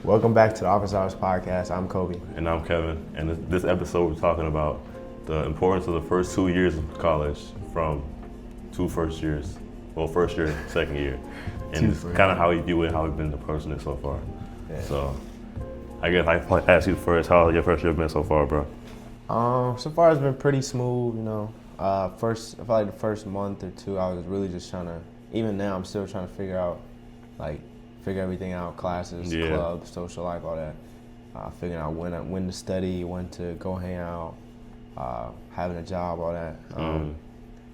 Welcome back to the Office Hours Podcast. I'm Kobe. And I'm Kevin. And this episode, we're talking about the importance of the first 2 years of college from two first years. Well, first year, second year. And it's kind of how you view it, how we've been approaching it so far. Yeah. So, I guess I probably ask you first, how your first year been so far, bro? So far it's been pretty smooth, I feel like the first month or two, I was really just trying to, even now I'm still trying to figure everything out, classes, clubs, social life, all that. Figuring out when to study, when to go hang out, having a job, all that.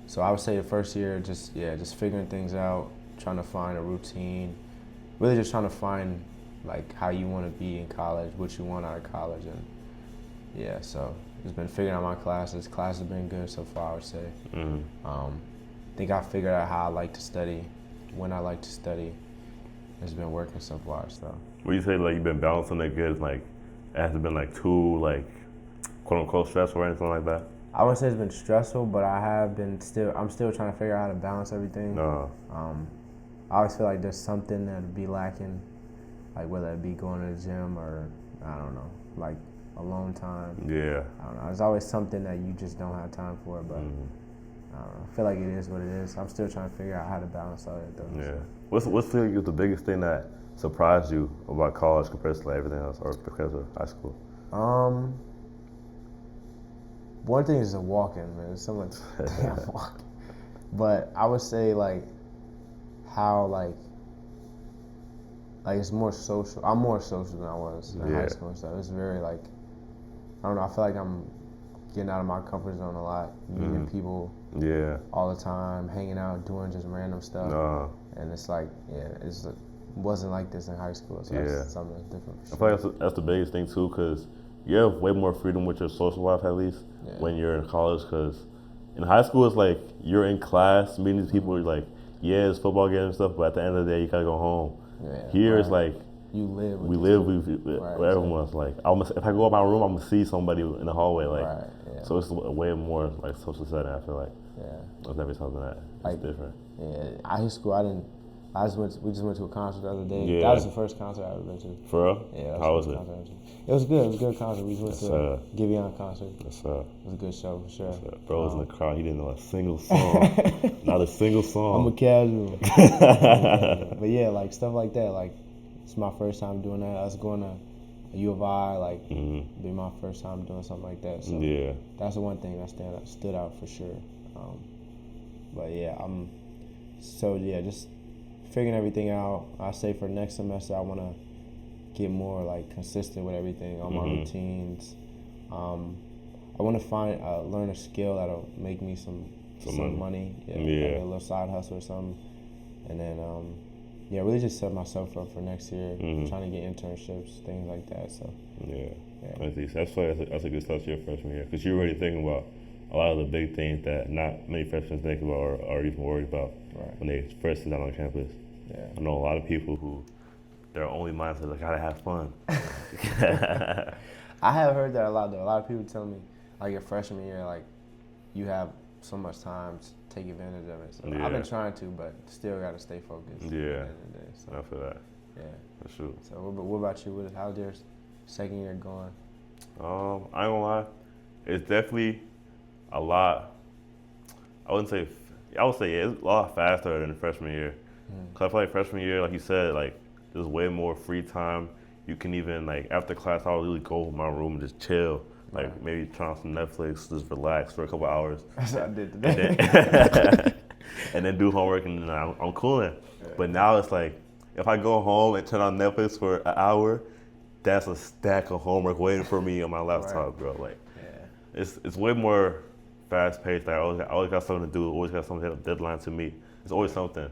So I would say the first year, just figuring things out, trying to find a routine, really just trying to find like how you want to be in college, what you want out of college, and so just been figuring out my classes. Classes have been good so far, I would say. I think I figured out how I like to study, when I like to study. It's been working so far, so. Would you say like you've been balancing it good? Like, it hasn't been like too like quote unquote stressful or anything like that? I wouldn't say it's been stressful, but I'm still trying to figure out how to balance everything. I always feel like there's something that'd be lacking, like whether it be going to the gym or, I don't know, like alone time. Yeah. I don't know. There's always something that you just don't have time for, but I don't know. I feel like it is what it is. I'm still trying to figure out how to balance all that though. Yeah. What's the biggest thing that surprised you about college compared to like everything else, or because of high school? One thing is the walking, man. There's so much damn walking. But I would say like how like it's more social. I'm more social than I was in high school and stuff. It's very like, I don't know, I feel like I'm getting out of my comfort zone a lot, meeting people all the time, hanging out, doing just random stuff. And it's like, it wasn't like this in high school, so that's something that's different. I feel like that's the biggest thing too, because you have way more freedom with your social life at least when you're in college, because in high school it's like you're in class, meeting these people, you're like, it's football game and stuff, but at the end of the day you gotta go home. Here it's like, we live with everyone's like, if I go up my room, I'm gonna see somebody in the hallway, like, so it's a way more like social setting. I feel like there's never something that's different. High school, we just went to a concert the other day. That was the first concert I ever been to. For real? Yeah. How was it? It was good. It was a good concert. We went to a Giveon concert. It was a good show for sure. Bro was in the crowd. He didn't know a single song. Not a single song. I'm a casual. But yeah, like stuff like that. Like it's my first time doing that. I was going to U of I. Like be my first time doing something like that. So that's the one thing that stood out for sure. But just figuring everything out. I say for next semester I want to get more like consistent with everything on my routines. I want to learn a skill that'll make me some money. Like a little side hustle or something. And then really just set myself up for next year. Trying to get internships, things like that. So that's a good start to your freshman year, because you're already thinking about a lot of the big things that not many freshmen think about or are even worried about when they first sit down on campus. I know a lot of people who their only mindset is, I gotta have fun. I have heard that a lot though. A lot of people tell me, like your freshman year, like you have so much time to take advantage of it. So I've been trying to, but still gotta stay focused. At the end of the day, so. I feel that. Yeah. For sure. So what about you? How's your second year going? I ain't gonna lie, it's definitely a lot. I would say it's a lot faster than the freshman year. Cause I feel like freshman year, like you said, like there's way more free time. You can even like after class, I'll really go to my room and just chill, like maybe turn on some Netflix, just relax for a couple hours. That's what I did today. And then do homework, and then I'm cooling. But now it's like if I go home and turn on Netflix for an hour, that's a stack of homework waiting for me on my laptop, bro. Like it's way more fast paced. Like I always got something to do. Always got something, a deadline to meet. It's always something.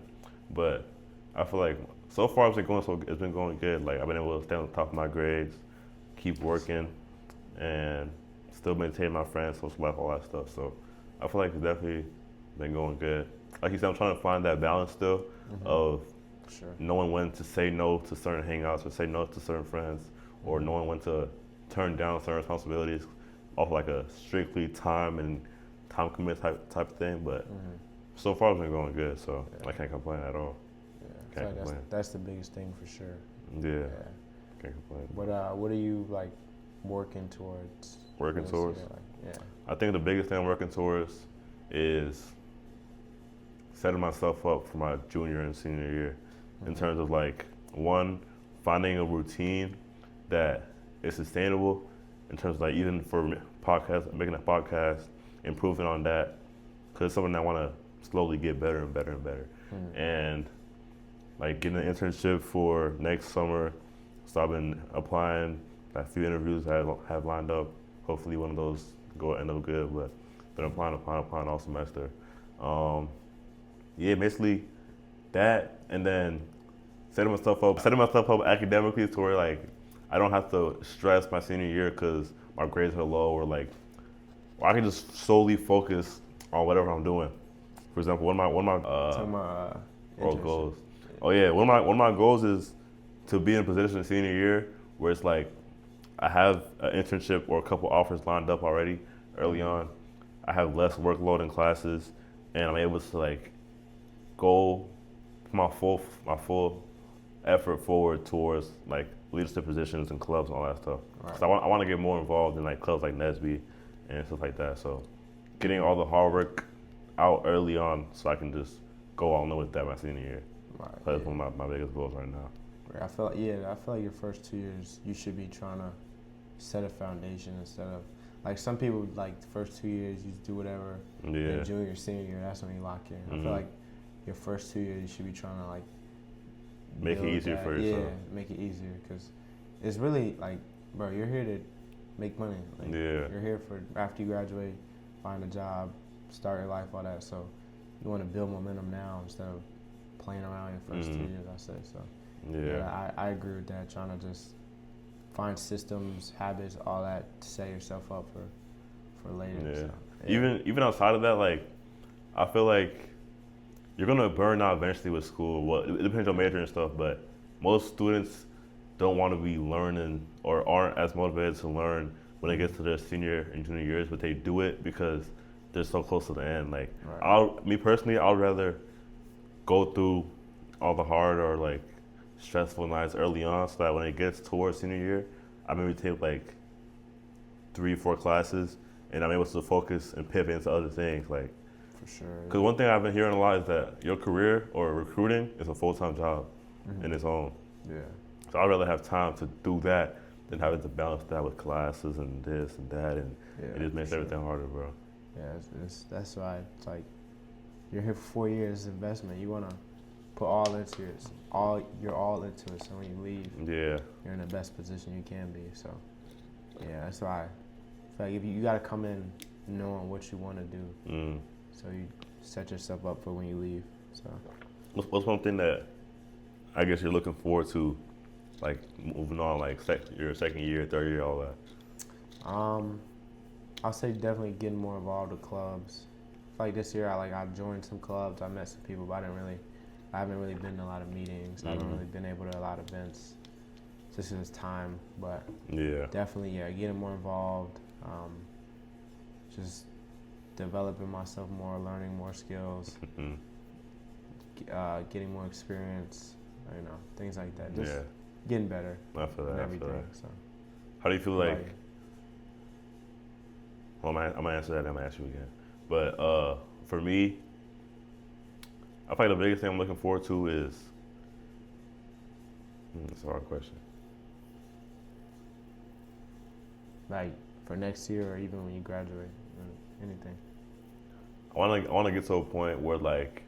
But I feel like so far it's been going good. Like I've been able to stay on top of my grades, keep working, and still maintain my friends, social life, all that stuff. So I feel like it's definitely been going good. Like you said, I'm trying to find that balance still of knowing when to say no to certain hangouts or say no to certain friends, or knowing when to turn down certain responsibilities off like a strictly time commit type thing. But so far it's been going good, so I can't complain at all. That's the biggest thing for sure. Yeah. Can't complain. What are you like working towards? Working towards? Yeah. I think the biggest thing I'm working towards is setting myself up for my junior and senior year in terms of like, one, finding a routine that is sustainable in terms of like even for podcast, making a podcast, improving on that, because it's something I want to slowly get better and better and better. And like getting an internship for next summer. So I've been applying a few interviews I have lined up. Hopefully one of those end up good, but been applying all semester. Yeah, basically that, and then setting myself up academically to where like I don't have to stress my senior year because my grades are low, or like I can just solely focus on whatever I'm doing. For example, one of my goals. Oh yeah, one of my goals is to be in a position in senior year where it's like I have an internship or a couple offers lined up already early on. I have less workload in classes, and I'm able to like go my full effort forward towards like leadership positions and clubs and all that stuff. Right. So I want to get more involved in like clubs like Nesby and stuff like that. So getting all the hard work out early on so I can just go all in with that my senior year. Right. That's one of my biggest goals right now. I feel like your first 2 years you should be trying to set a foundation instead of like some people like the first 2 years you do whatever. Yeah. Then junior, senior year, that's when you lock in. I feel like your first 2 years you should be trying to like make it easier for yourself. Yeah, make it easier because it's really like, bro, you're here to make money. Like, you're here for after you graduate, find a job, start your life, all that. So you want to build momentum now instead of playing around your first 2 years, I say. So yeah, I agree with that. Trying to just find systems, habits, all that to set yourself up for later. Yeah. So, yeah. Even outside of that, like I feel like you're gonna burn out eventually with school. Well, it depends on major and stuff, but most students don't want to be learning or aren't as motivated to learn when they get to their senior and junior years, but they do it because they're so close to the end. Like, me personally, I'd rather go through all the hard or like stressful nights early on, so that when it gets towards senior year, I maybe take like 3-4 classes, and I'm able to focus and pivot into other things. Like, for sure. Because one thing I've been hearing a lot is that your career or recruiting is a full-time job in its own. Yeah. So I'd rather have time to do that than having to balance that with classes and this and that, and it just makes everything harder, bro. Yeah, that's why it's like you're here for 4 years investment. You wanna put all into it, you're all into it. So when you leave, you're in the best position you can be. So yeah, that's why I feel like if you gotta come in knowing what you want to do, so you set yourself up for when you leave. So what's one thing that I guess you're looking forward to, like moving on, like your second year, third year, all that? I'll say definitely getting more involved with clubs. Like this year, I joined some clubs. I met some people, but I haven't really been to a lot of meetings. I haven't really been able to a lot of events. Just in this time, but definitely, getting more involved. Just developing myself more, learning more skills, getting more experience. Things like that. Just getting better. I feel that. Everything. So. How do you feel like? Well, I'm gonna answer that. And I'm gonna ask you again. But for me, I feel like the biggest thing I'm looking forward to is. It's a hard question. Like for next year, or even when you graduate, or anything. I want to get to a point where like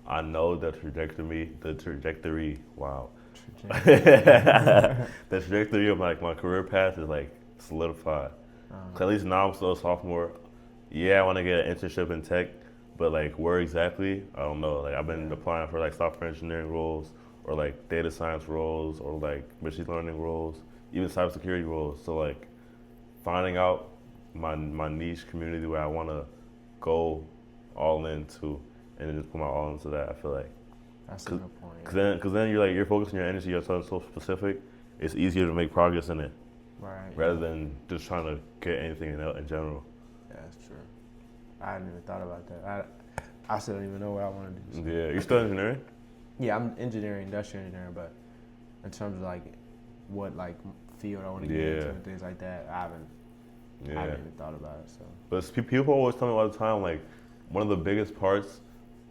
I know the trajectory. Wow. The trajectory of like my career path is like solidified. Cause at least now I'm still a sophomore. Yeah, I want to get an internship in tech, but like where exactly, I don't know. Like I've been applying for like software engineering roles, or like data science roles, or like machine learning roles, even cybersecurity roles. So like finding out my niche community where I want to go all into, and then just put my all into that. I feel like that's a good point. Cause then you're focusing your energy on something so specific. It's easier to make progress in it, rather than just trying to get anything in general. Yeah, that's true. I hadn't even thought about that. I still don't even know what I want to do. So. Yeah, you still engineering? Yeah, I'm industrial engineering, but in terms of like what like field I want to get into and things like that. I haven't even thought about it. So, but people always tell me all the time, like one of the biggest parts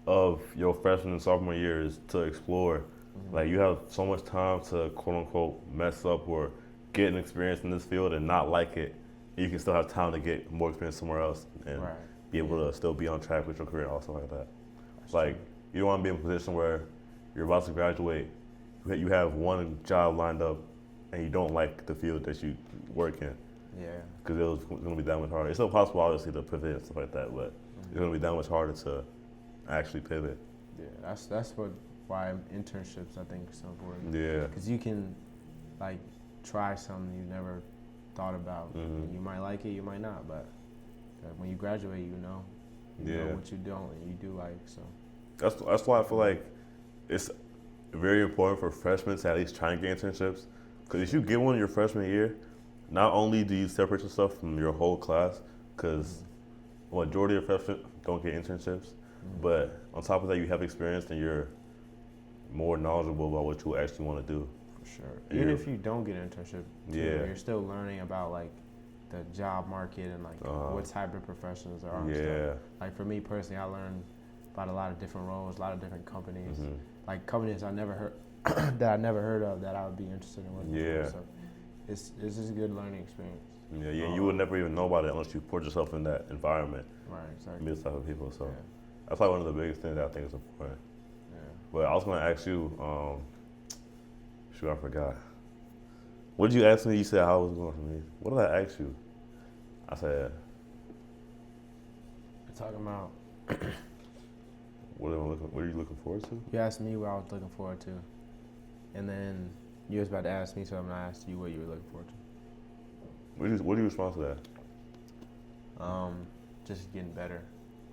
of your freshman and sophomore year is to explore. Like you have so much time to quote unquote mess up or get an experience in this field and not like it. You can still have time to get more experience somewhere else and be able to still be on track with your career and all stuff like that. That's like true. you don't want to be in a position where you're about to graduate, you have one job lined up, and you don't like the field that you work in. Yeah. Because it's going to be that much harder. It's still possible, obviously, to pivot and stuff like that, but it's going to be that much harder to actually pivot. Yeah, that's why internships I think are so important. Yeah. Because you can like try something you never thought about. And you might like it, you might not, but when you graduate, you know what you don't and you do like. So that's why I feel like it's very important for freshmen to at least try and get internships. Because if you get one your freshman year, not only do you separate yourself from your whole class, because majority of freshmen don't get internships, but on top of that, you have experience and you're more knowledgeable about what you actually want to do. For sure. Even if you don't get an internship, you're still learning about like the job market and like what type of professions there are. And stuff. Like for me personally, I learned about a lot of different roles, a lot of different companies, like companies I never heard that I never heard of that I would be interested in working for. So it's just a good learning experience. Yeah, you would never even know about it unless you put yourself in that environment. Right, exactly. Meet this type of people, so that's like one of the biggest things that I think is important. Yeah. But I was gonna ask you, shoot, I forgot. What did you ask me? You said how it was going for me. What did I ask you? I said, you're talking about what are you looking forward to? You asked me what I was looking forward to, and then you was about to ask me, so I'm gonna ask you what you were looking forward to. What do you respond to that? Just getting better.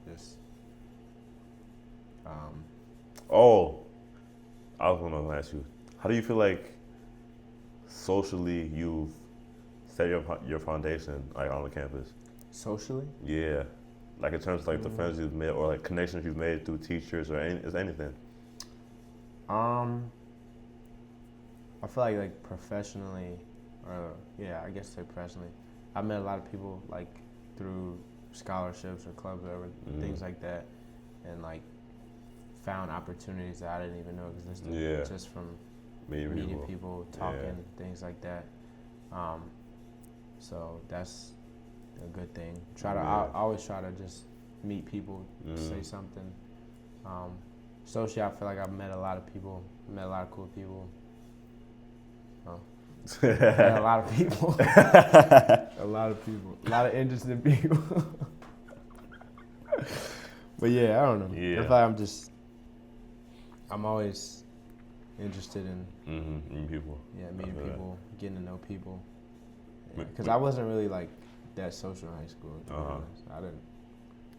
Just Oh, I was gonna ask you, how do you feel like socially you've set your foundation like on the campus? Socially? Yeah, like in terms of like the friends you've made or like connections you've made through teachers or anything. I feel like professionally, or I guess say professionally, I met a lot of people like through scholarships or clubs or things like that, and like found opportunities that I didn't even know existed just from meeting people, talking, things like that. So that's a good thing. I always try to just meet people, say something. Socially, I feel like I've met a lot of people, met a lot of cool people. Met a lot of people. A lot of interesting people. But yeah, I don't know. I feel like I'm always interested in meeting people. Yeah, meeting people, getting to know people. Because I wasn't really like that social in high school. To be honest. I didn't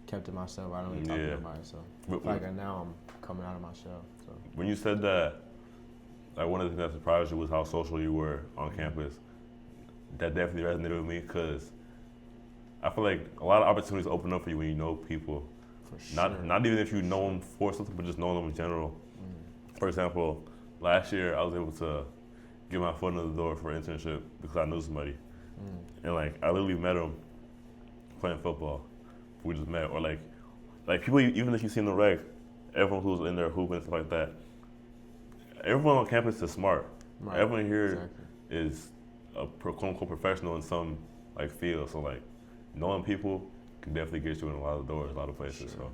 kept to myself. I don't really talk to nobody. So I feel like now I'm coming out of my shell. So when you said that, like one of the things that surprised you was how social you were on campus. That definitely resonated with me because I feel like a lot of opportunities open up for you when you know people. For sure. Not even if you know them for something, but just knowing them in general. For example, last year I was able to get my foot in the door for an internship because I knew somebody. And like I literally met him playing football. We just met, or like people, even if you see in the rec, everyone who's in there hooping and stuff like that. Everyone on campus is smart. Right. Everyone here is a quote unquote professional in some like field. So like knowing people can definitely get you in a lot of doors, a lot of places. Sure.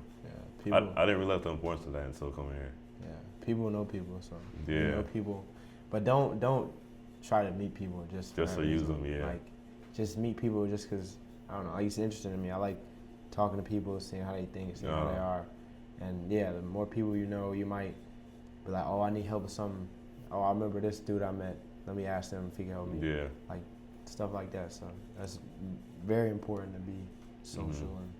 So I didn't realize the importance of that until coming here. Yeah, people know people, so you know people, but don't try to meet people just to use them. Like just meet people just because I don't know. Like it's interesting to me. I like talking to people, seeing how they think, seeing how they are, and the more people you know, you might be like, oh, I need help with something. Oh, I remember this dude I met. Let me ask them if he can help me. Yeah. Like stuff like that. So that's very important to be social and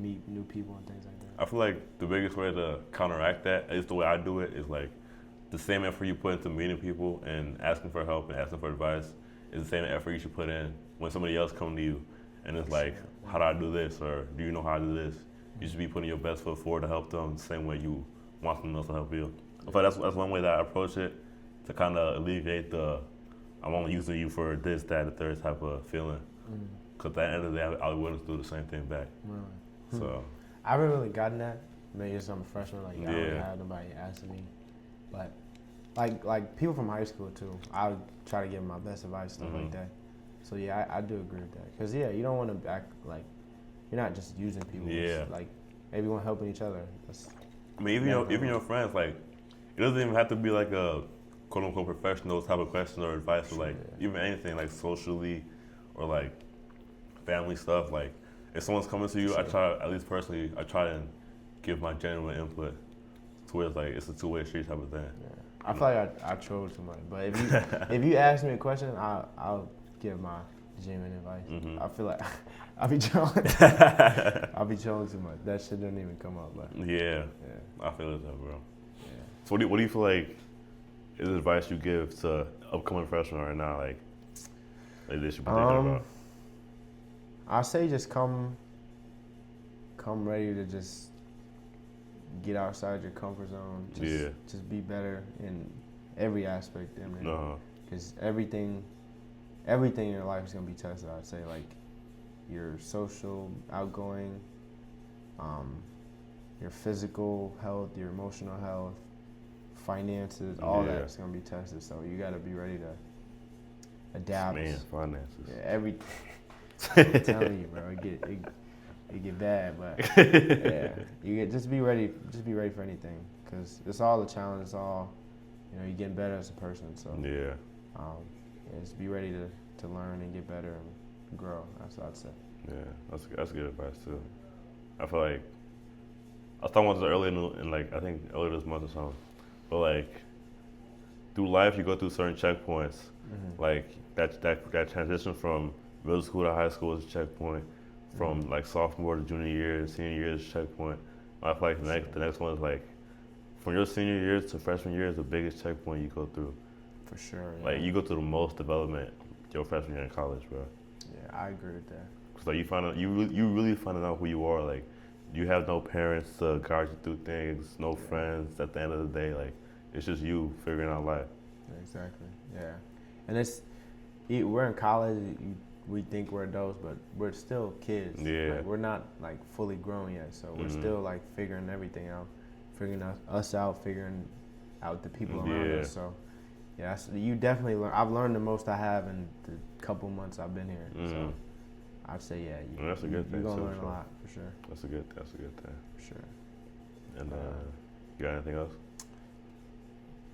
meet new people and things like that. I feel like the biggest way to counteract that, is the way I do it, is like the same effort you put into meeting people and asking for help and asking for advice is the same effort you should put in when somebody else comes to you and it's like, how do I do this? Or do you know how to do this? You should be putting your best foot forward to help them the same way you want someone else to help you. I feel like that's one way that I approach it to kind of alleviate the I'm only using you for this, that, the third type of feeling. Because at the end of the day, I was willing to do the same thing back. Really? So I haven't really gotten that. Maybe as I'm a freshman, like I don't really Yeah. have nobody asking me. But like people from high school too, I would try to give them my best advice, stuff like that. So yeah, I do agree with that. Cause yeah, you don't want to act like you're not just using people. Yeah. It's like everyone helping each other. That's, I mean, even your friends, like, it doesn't even have to be like a quote unquote professional type of question or advice, or like even anything like socially or like family stuff. Like, if someone's coming to you, I try, at least personally, I try and give my genuine input to where it's like it's a two-way street type of thing. yeah. I feel like I troll too much, but if you ask me a question, I'll give my genuine advice. I feel like I'll be trolling. I'll be trolling too much. That shit doesn't even come up. But Yeah, I feel it though, bro. yeah. So what do you feel like is advice you give to upcoming freshmen right now, like they should be thinking about? I say just come ready to just get outside your comfort zone. Just be better in every aspect. I mean, because everything in your life is gonna be tested. I'd say like your social, outgoing, your physical health, your emotional health, finances, all that's gonna be tested. So you gotta be ready to adapt. Man, finances. Yeah, everything. I'm telling you, bro, it get bad, but yeah, just be ready for anything, cause it's all a challenge. It's all, you're getting better as a person. So just be ready to learn and get better and grow. That's what I'd say. Yeah, that's good advice too. I feel like I was talking about this earlier in like I think earlier this month or something, but like through life you go through certain checkpoints, like that transition from middle school to high school is a checkpoint. From like sophomore to junior year to senior year is a checkpoint. I feel like the next one is like from your senior years to freshman year is the biggest checkpoint you go through. For sure. Yeah. Like you go through the most development your freshman year in college, bro. Yeah, I agree with that. Cause like you really finding out who you are. Like you have no parents to guide you through things, no friends. At the end of the day, like it's just you figuring out life. Exactly. Yeah, and we're in college. We think we're adults, but we're still kids. Yeah. Like, we're not like fully grown yet, so we're still like figuring everything out, figuring us out, figuring out the people around us. So yeah, you definitely learn. I've learned the most I have in the couple months I've been here. So I'd say that's a good thing. You're gonna learn a lot for sure. That's a good thing. For sure. And you got anything else?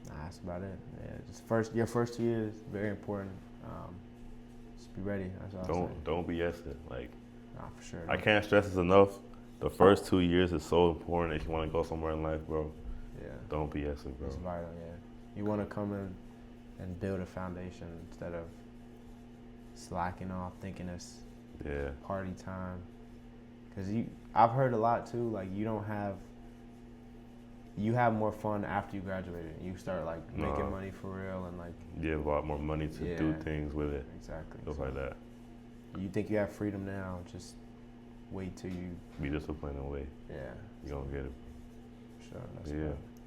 Nah, that's about it. Yeah, just your first 2 years very important. Just be ready. That's all. Don't BS it. Like, nah, for sure. I can't stress this enough. The first 2 years is so important if you want to go somewhere in life, bro. Yeah. Don't BS it, bro. It's vital. Yeah. You want to come in and build a foundation instead of slacking off, thinking it's party time. Cause I've heard a lot too. Like you have more fun after you graduated. You start like making money for real and like you have a lot more money to do things with it. Exactly. Stuff like that. You think you have freedom now? Just wait till you be disciplined and wait. Yeah. You gonna get it. Sure.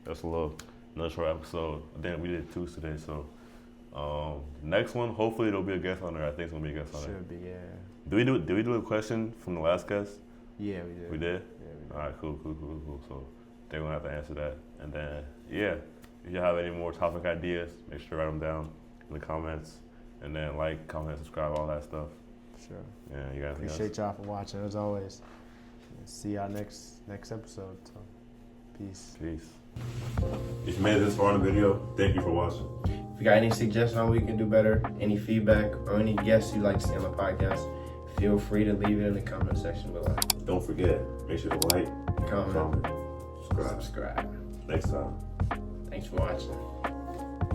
That's another short episode. Then we did 2 today, so next one hopefully there'll be a guest on there. I think it's gonna be a guest on there. Should be, yeah. Did we do a question from the last guest? Yeah, we did. We did? Yeah, we did. All right, cool. So they're gonna have to answer that. And then, if you have any more topic ideas, make sure to write them down in the comments. And then like, comment, subscribe, all that stuff. Sure. Yeah, you got anything Appreciate y'all for watching as always. See y'all next episode. So, peace. If you made it this far in the video, thank you for watching. If you got any suggestions on what we can do better, any feedback, or any guests you'd like to see on the podcast, feel free to leave it in the comment section below. Don't forget, make sure to like, comment, subscribe. Next time. Thanks for watching.